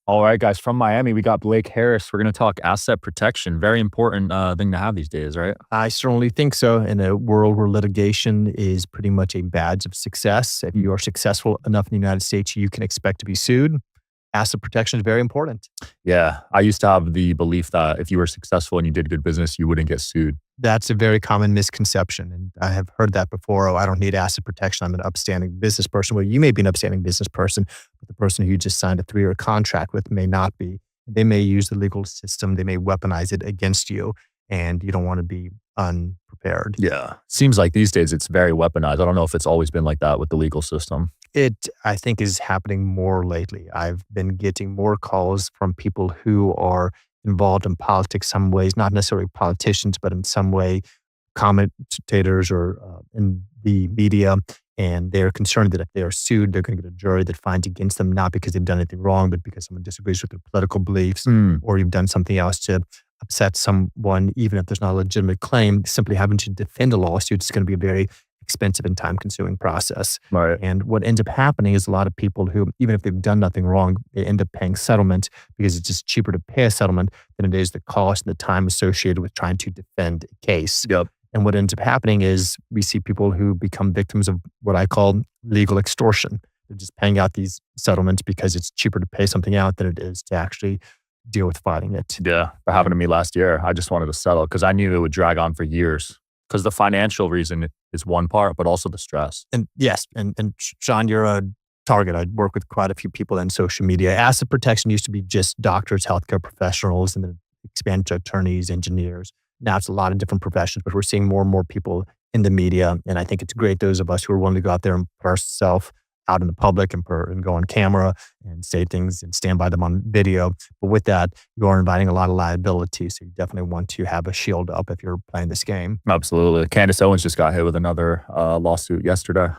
All right, guys, from Miami, we got Blake Harris. We're going to talk asset protection. Very important thing to have these days, right? I certainly think so. In a world where litigation is pretty much a badge of success, if you are successful enough in the United States, you can expect to be sued. Asset protection is very important. Yeah, I used to have the belief that if you were successful and you did good business, you wouldn't get sued. That's a very common misconception. And I have heard that before. Oh, I don't need asset protection. I'm an upstanding business person. Well, you may be an upstanding business person, but the person who you just signed a 3-year contract with may not be. They may use the legal system, they may weaponize it against you, and you don't want to be unprepared. Yeah. Seems like these days it's very weaponized. I don't know if it's always been like that with the legal system. It, I think, is happening more lately. I've been getting more calls from people who are involved in politics some ways, not necessarily politicians, but in some way commentators or in the media. And they're concerned that if they are sued, they're going to get a jury that finds against them, not because they've done anything wrong, but because someone disagrees with their political beliefs Mm, or you've done something else to upset someone, even if there's not a legitimate claim. Simply having to defend a lawsuit is going to be a very expensive and time consuming process. right. And what ends up happening is a lot of people who, even if they've done nothing wrong, they end up paying settlement because it's just cheaper to pay a settlement than it is the cost and the time associated with trying to defend a case. Yep. And what ends up happening is we see people who become victims of what I call legal extortion. They're just paying out these settlements because it's cheaper to pay something out than it is to actually deal with fighting it. Yeah. That happened to me last year. I just wanted to settle because I knew it would drag on for years. Because the financial reason is one part, but also the stress. And yes, and Sean, you're a target. I work with quite a few people in social media. Asset protection used to be just doctors, healthcare professionals, and then expanded to attorneys, engineers. Now it's a lot of different professions, but we're seeing more and more people in the media. And I think it's great those of us who are willing to go out there and put ourselves out in the public and go on camera and say things and stand by them on video. But with that, you are inviting a lot of liability. So you definitely want to have a shield up if you're playing this game. Absolutely. Candace Owens just got hit with another lawsuit yesterday.